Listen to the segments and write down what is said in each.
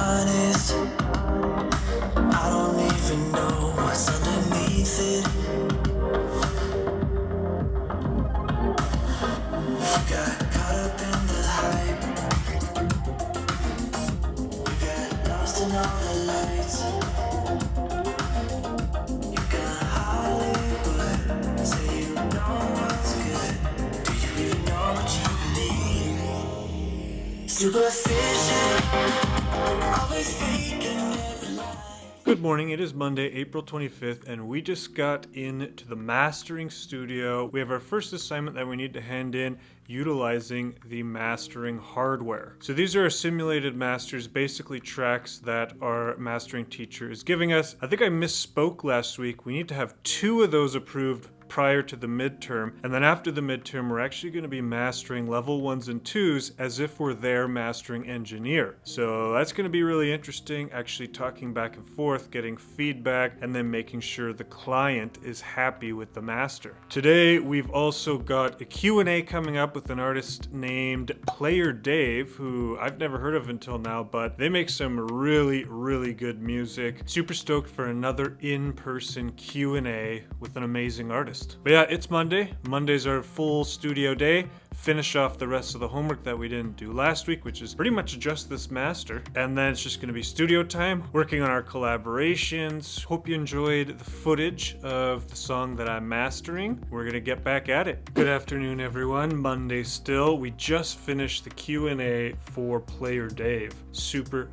honest, I don't even know what's underneath it. Got caught up in the hype. You got lost in all the lights. You got Hollywood, say you know what's good. Do you even know what you need? Superficial, always faking every lie. Good morning, it is Monday, April 25th, and we just got into the mastering studio. We have our first assignment that we need to hand in utilizing the mastering hardware. So these are our simulated masters, basically tracks that our mastering teacher is giving us. I think I misspoke last week. We need to have 2 of those approved prior to the midterm, and then after the midterm we're actually going to be mastering level 1s and 2s as if we're their mastering engineer. So that's going to be really interesting, actually talking back and forth, getting feedback, and then making sure the client is happy with the master. Today we've also got a Q&A coming up with an artist named Player Dave, who I've never heard of until now, but they make some really good music. Super stoked for another in-person Q&A with an amazing artist. But yeah, it's Monday. Monday's our full studio day. Finish off the rest of the homework that we didn't do last week, which is pretty much just this master. And then it's just going to be studio time, working on our collaborations. Hope you enjoyed the footage of the song that I'm mastering. We're going to get back at it. Good afternoon, everyone. Monday still. We just finished the Q&A for Player Dave. Super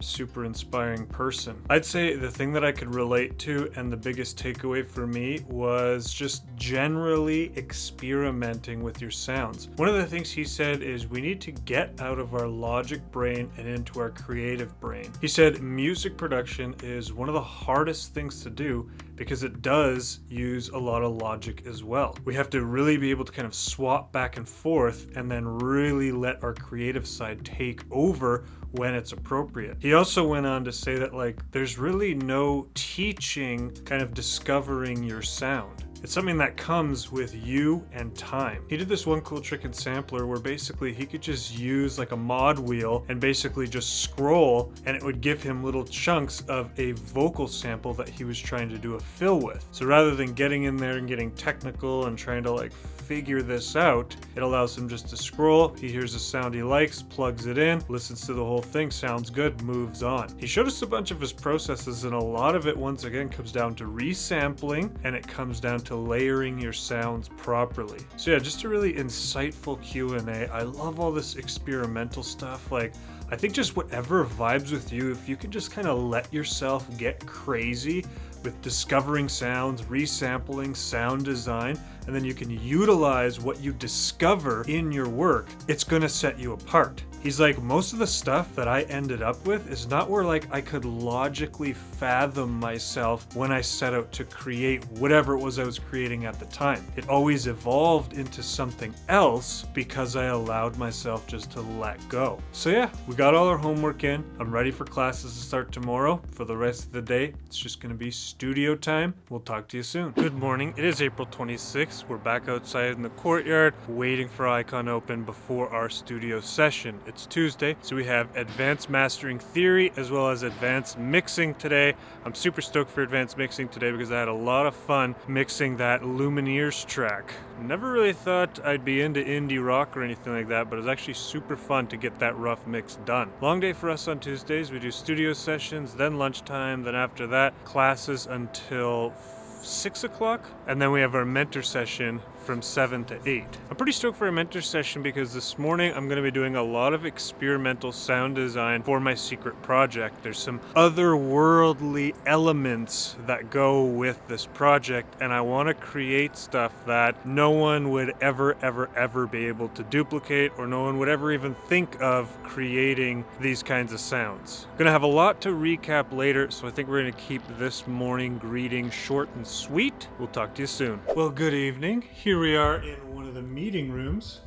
inspiring person. I'd say the thing that I could relate to and the biggest takeaway for me was just generally experimenting with your sounds. One of the things he said is we need to get out of our logic brain and into our creative brain. He said music production is one of the hardest things to do because it does use a lot of logic as well. We have to really be able to kind of swap back and forth and then really let our creative side take over when it's appropriate. He also went on to say that there's really no teaching kind of discovering your sound. It's something that comes with you and time. He did this one cool trick in Sampler where basically he could just use a mod wheel and basically just scroll, and it would give him little chunks of a vocal sample that he was trying to do a fill with. So rather than getting in there and getting technical and trying to figure this out, it allows him just to scroll. He hears a sound he likes, plugs it in, listens to the whole thing, sounds good, moves on. He showed us a bunch of his processes, and a lot of it once again comes down to resampling, and it comes down to layering your sounds properly. So yeah, just a really insightful Q&A. I love all this experimental stuff. I think just whatever vibes with you, if you can just kind of let yourself get crazy with discovering sounds, resampling, sound design, and then you can utilize what you discover in your work, it's gonna set you apart. He's like, most of the stuff that I ended up with is not where I could logically fathom myself when I set out to create whatever it was I was creating at the time. It always evolved into something else because I allowed myself just to let go. So yeah, we got all our homework in. I'm ready for classes to start tomorrow. For the rest of the day, it's just gonna be studio time. We'll talk to you soon. Good morning. It is April 26th. We're back outside in the courtyard waiting for Icon Open before our studio session. It's Tuesday, so we have Advanced Mastering Theory as well as Advanced Mixing today. I'm super stoked for Advanced Mixing today because I had a lot of fun mixing that Lumineers track. Never really thought I'd be into indie rock or anything like that, but it was actually super fun to get that rough mix done. Long day for us on Tuesdays. We do studio sessions, then lunchtime, then after that, classes until 6 o'clock, and then we have our mentor session from 7 to 8. I'm pretty stoked for a mentor session because this morning I'm going to be doing a lot of experimental sound design for my secret project. There's some otherworldly elements that go with this project, and I want to create stuff that no one would ever be able to duplicate, or no one would ever even think of creating these kinds of sounds. I'm going to have a lot to recap later, so I think we're going to keep this morning greeting short and sweet. We'll talk to you soon. Well, good evening. Here we are in one of the meeting rooms.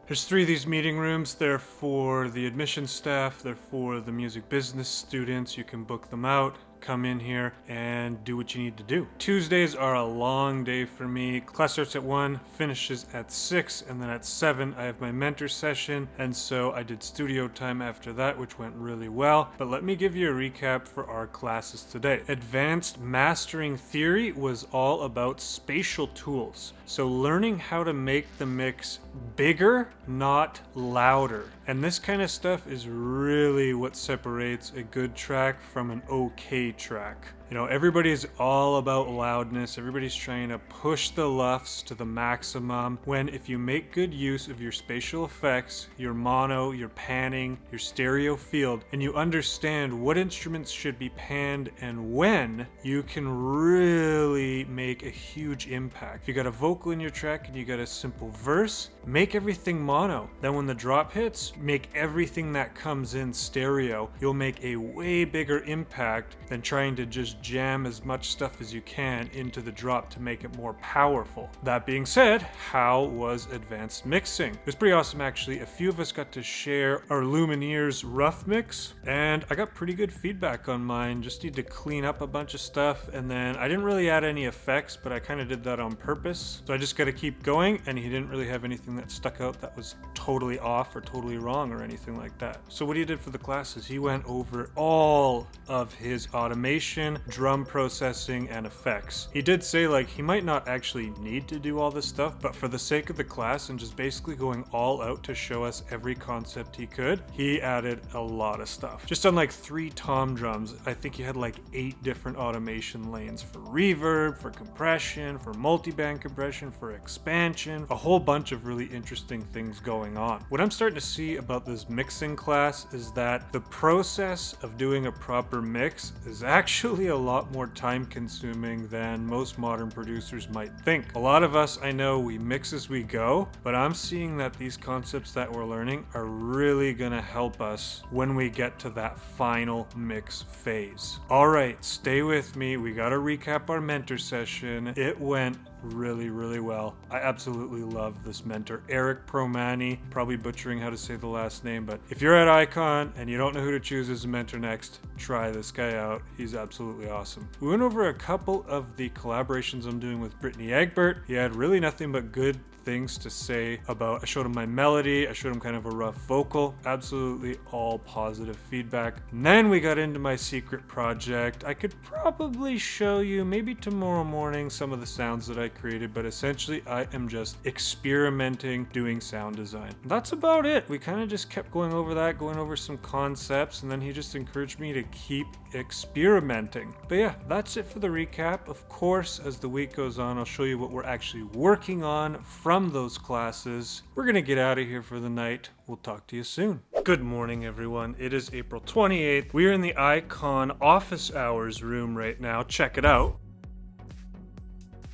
There's 3 of these meeting rooms. They're for the admission staff, they're for the music business students. You can book them out. come in here and do what you need to do. Tuesdays are a long day for me. Class starts at 1, finishes at 6, and then at 7 I have my mentor session, and so I did studio time after that, which went really well. But let me give you a recap for our classes today. Advanced Mastering Theory was all about spatial tools. So learning how to make the mix bigger, not louder. And this kind of stuff is really what separates a good track from an okay track. You know, everybody's all about loudness. Everybody's trying to push the LUFS to the maximum, when if you make good use of your spatial effects, your mono, your panning, your stereo field, and you understand what instruments should be panned and when, you can really make a huge impact. If you got a vocal in your track and you got a simple verse, make everything mono. Then when the drop hits, make everything that comes in stereo. You'll make a way bigger impact than trying to just jam as much stuff as you can into the drop to make it more powerful. That being said, how was advanced mixing? It was pretty awesome actually. A few of us got to share our Lumineers rough mix, and I got pretty good feedback on mine. Just need to clean up a bunch of stuff, and then I didn't really add any effects, but I kind of did that on purpose. So I just got to keep going, and he didn't really have anything that stuck out that was totally off or totally wrong or anything like that. So what he did for the classes, he went over all of his automation, drum processing, and effects. He did say like he might not actually need to do all this stuff, but for the sake of the class and just basically going all out to show us every concept he could, he added a lot of stuff. Just on like 3 tom drums, I think he had like 8 different automation lanes for reverb, for compression, for multiband compression, for expansion, a whole bunch of really interesting things going on. What I'm starting to see about this mixing class is that the process of doing a proper mix is actually a lot more time consuming than most modern producers might think. A lot of us, I know, we mix as we go, but I'm seeing that these concepts that we're learning are really gonna help us when we get to that final mix phase. All right, stay with me. We gotta recap our mentor session. It went really well. I absolutely love this mentor, Eric Promani. Probably butchering how to say the last name, but if you're at Icon and you don't know who to choose as a mentor next, try this guy out. He's absolutely awesome. We went over a couple of the collaborations I'm doing with Brittany Egbert. He had really nothing but good things to say about. I showed him my melody, I showed him kind of a rough vocal, absolutely all positive feedback. And then we got into my secret project. I could probably show you maybe tomorrow morning some of the sounds that I created, but essentially I am just experimenting doing sound design. That's about it. We kind of just kept going over that, going over some concepts, and then he just encouraged me to keep experimenting. But yeah, that's it for the recap. Of course, as the week goes on, I'll show you what we're actually working on from those classes. We're gonna get out of here for the night. We'll talk to you soon. Good morning, everyone. It is April 28th. We are in the Icon office hours room right now. Check it out.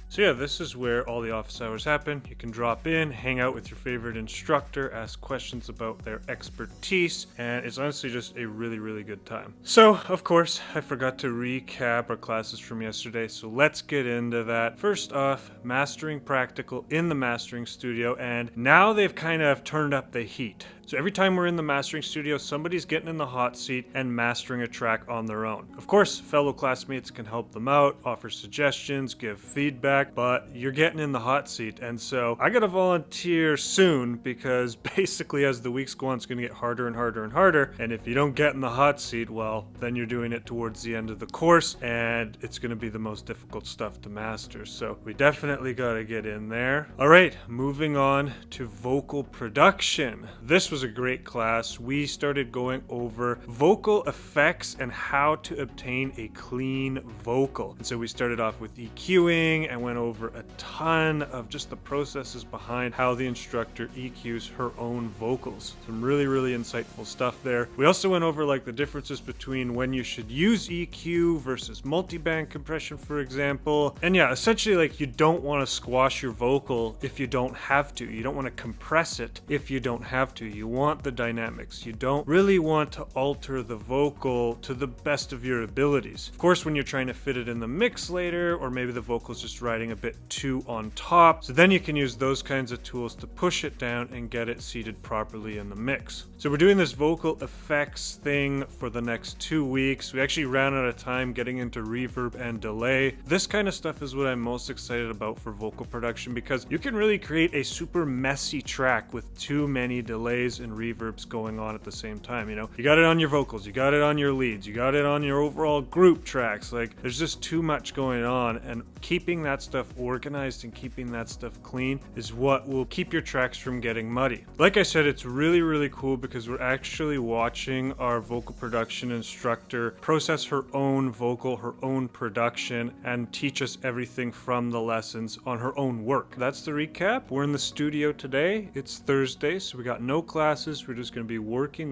So yeah, this is where all the office hours happen. You can drop in, hang out with your favorite instructor, ask questions about their expertise, and it's honestly just a really good time. So, of course, I forgot to recap our classes from yesterday, so let's get into that. First off, Mastering Practical in the Mastering Studio, and now they've kind of turned up the heat. So every time we're in the mastering studio, somebody's getting in the hot seat and mastering a track on their own. Of course, fellow classmates can help them out, offer suggestions, give feedback, but you're getting in the hot seat. And so I gotta volunteer soon, because basically as the weeks go on, it's gonna get harder and harder. And if you don't get in the hot seat, well, then you're doing it towards the end of the course, and it's gonna be the most difficult stuff to master. So we definitely gotta get in there. All right, moving on to vocal production. This was a great class. We started going over vocal effects and how to obtain a clean vocal. And so we started off with EQing and went over a ton of just the processes behind how the instructor EQs her own vocals. Some really insightful stuff there. We also went over like the differences between when you should use EQ versus multiband compression, for example. And yeah, essentially like you don't want to squash your vocal if you don't have to. You don't want to compress it if you don't have to. You You want the dynamics. You don't really want to alter the vocal to the best of your abilities. Of course, when you're trying to fit it in the mix later, or maybe the vocal's just riding a bit too on top, so then you can use those kinds of tools to push it down and get it seated properly in the mix. So we're doing this vocal effects thing for the next 2 weeks. We actually ran out of time getting into reverb and delay. This kind of stuff is what I'm most excited about for vocal production, because you can really create a super messy track with too many delays and reverbs going on at the same time. You know, you got it on your vocals, you got it on your leads, you got it on your overall group tracks. Like, there's just too much going on, and keeping that stuff organized and keeping that stuff clean is what will keep your tracks from getting muddy. Like I said, it's really, really cool because we're actually watching our vocal production instructor process her own vocal, her own production, and teach us everything from the lessons on her own work. That's the recap. We're in the studio today. It's Thursday, so we got no classes. We're just going to be working.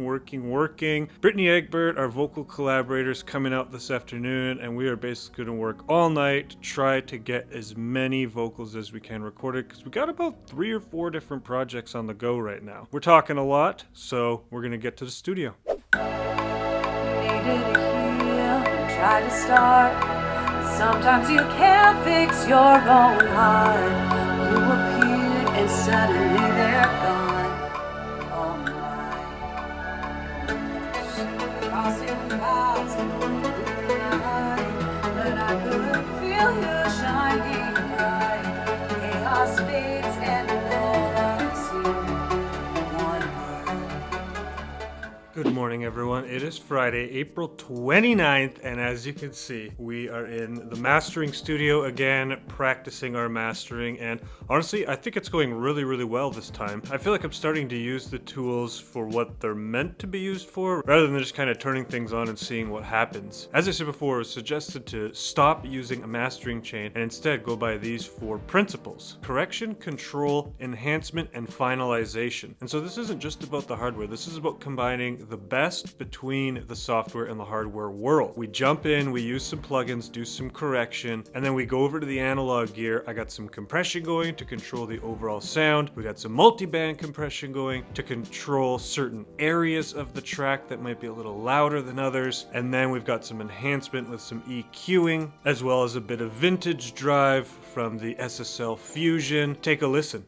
Brittany Egbert, our vocal collaborator, is coming out this afternoon, and we are basically going to work all night to try to get as many vocals as we can recorded, because we got about 3 or 4 different projects on the go right now. We're talking a lot, so we're going to get to the studio. Needed to heal and try to start. Sometimes you can't fix your own heart. You appeared and suddenly they're gone. All mine. Crossing paths in the moonlight, but I could feel you shining bright. Chaos fades and all I see, one word. Good morning, everyone. It is Friday, April 29th, and as you can see, we are in the mastering studio again, practicing our mastering, and honestly, I think it's going really, really well this time. I feel like I'm starting to use the tools for what they're meant to be used for, rather than just kind of turning things on and seeing what happens. As I said before, it was suggested to stop using a mastering chain and instead go by these 4 principles: correction, control, enhancement, and finalization. And so this isn't just about the hardware, this is about combining the best between the software and the hardware world. We jump in, we use some plugins, do some correction, and then we go over to the analog gear. I got some compression going to control the overall sound. We got some multi-band compression going to control certain areas of the track that might be a little louder than others. And then we've got some enhancement with some EQing, as well as a bit of vintage drive from the SSL Fusion. Take a listen.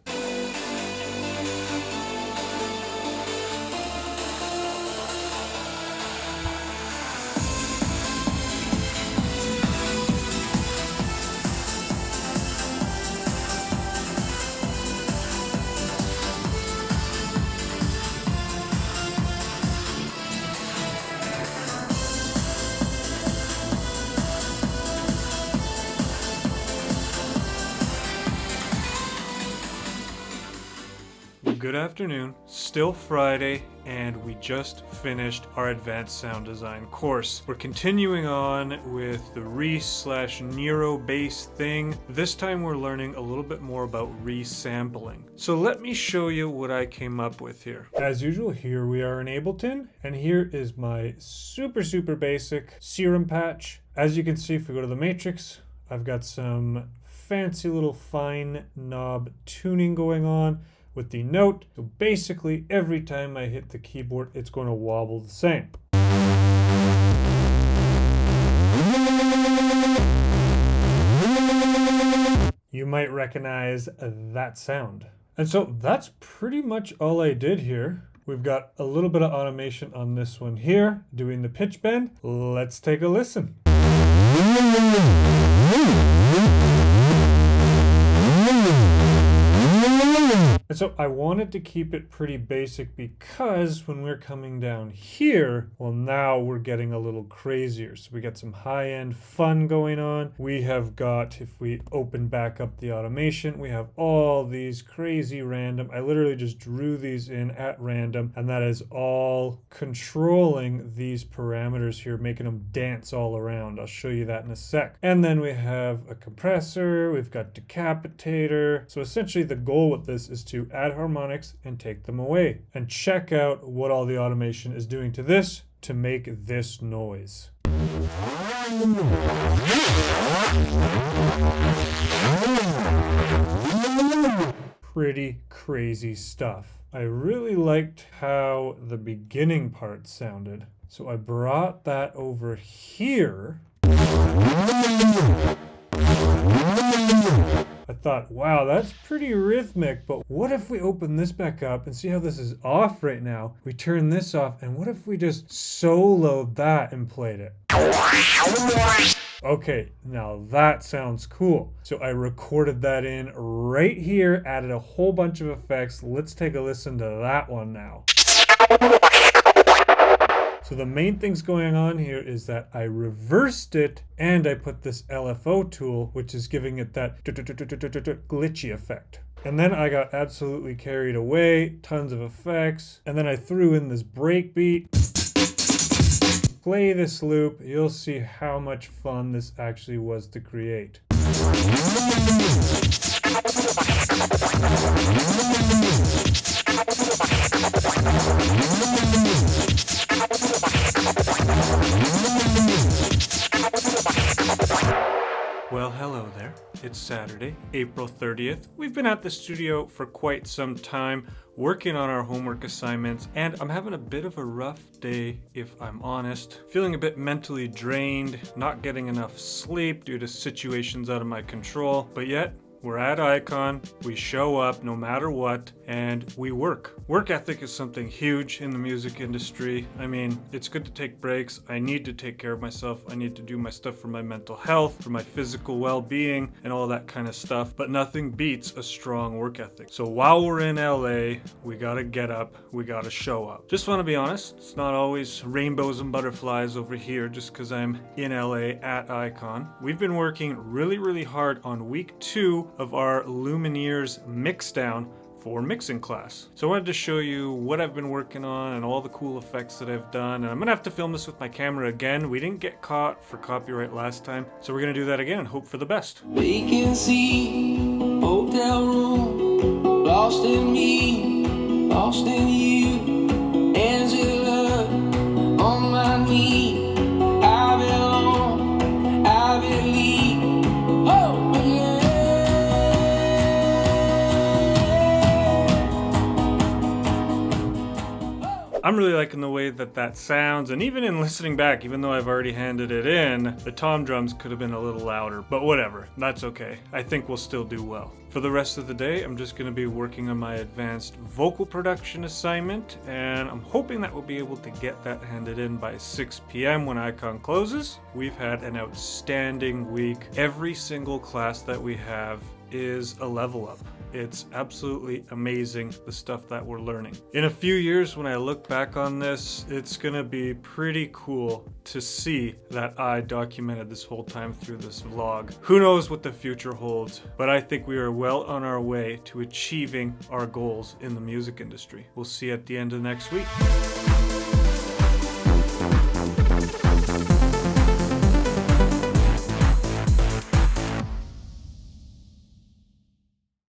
Good afternoon, still Friday, and we just finished our advanced sound design course. We're continuing on with the Re/Nero bass thing. This time we're learning a little bit more about resampling. So let me show you what I came up with here. As usual, here we are in Ableton, and here is my super basic serum patch. As you can see, if we go to the matrix, I've got some fancy little fine knob tuning going on with the note. So basically every time I hit the keyboard, it's going to wobble the same. You might recognize that sound. And so that's pretty much all I did here. We've got a little bit of automation on this one here, doing the pitch bend. Let's take a listen. And so I wanted to keep it pretty basic, because when we're coming down here, well, now we're getting a little crazier. So we got some high-end fun going on. We have got, if we open back up the automation, we have all these crazy random. I literally just drew these in at random, and that is all controlling these parameters here, making them dance all around. I'll show you that in a sec. And then we have a compressor, we've got decapitator. So essentially the goal with this is to add harmonics and take them away. And check out what all the automation is doing to this to make this noise. pretty crazy stuff. I really liked how the beginning part sounded. So I brought that over here. I thought, wow, that's pretty rhythmic, but what if we open this back up and see how this is off right now? We turn this off, and what if we just soloed that and played it? Okay, now that sounds cool. So I recorded that in right here, added a whole bunch of effects. Let's take a listen to that one now. So the main things going on here is that I reversed it and I put this LFO tool, which is giving it that glitchy effect. And then I got absolutely carried away, tons of effects. And then I threw in this break beat. Play this loop, you'll see how much fun this actually was to create. Well, hello there. It's Saturday, April 30th. We've been at the studio for quite some time, working on our homework assignments, and I'm having a bit of a rough day, if I'm honest. Feeling a bit mentally drained, not getting enough sleep due to situations out of my control, but yet, we're at Icon, we show up no matter what, and we work. Work ethic is something huge in the music industry. I mean, it's good to take breaks. I need to take care of myself. I need to do my stuff for my mental health, for my physical well-being, and all that kind of stuff. But nothing beats a strong work ethic. So while we're in LA, we gotta get up, we gotta show up. Just wanna be honest, it's not always rainbows and butterflies over here just because I'm in LA at Icon. We've been working really, really hard on week 2 of our Lumineers mixdown for mixing class. So I wanted to show you what I've been working on and all the cool effects that I've done. And I'm gonna have to film this with my camera again. We didn't get caught for copyright last time, so we're gonna do that again and hope for the best. Vacancy, hotel room, lost in me, lost in you. Angela, on my knee, I belong, I believe. Oh, yeah. I'm really liking the way that that sounds, and even in listening back, even though I've already handed it in, the tom drums could have been a little louder, but whatever, that's okay. I think we'll still do well. For the rest of the day, I'm just going to be working on my advanced vocal production assignment, and I'm hoping that we'll be able to get that handed in by 6 p.m. when Icon closes. We've had an outstanding week. Every single class that we have is a level up. It's absolutely amazing, the stuff that we're learning. In a few years, when I look back on this, it's gonna be pretty cool to see that I documented this whole time through this vlog. Who knows what the future holds, but I think we are well on our way to achieving our goals in the music industry. We'll see you at the end of next week.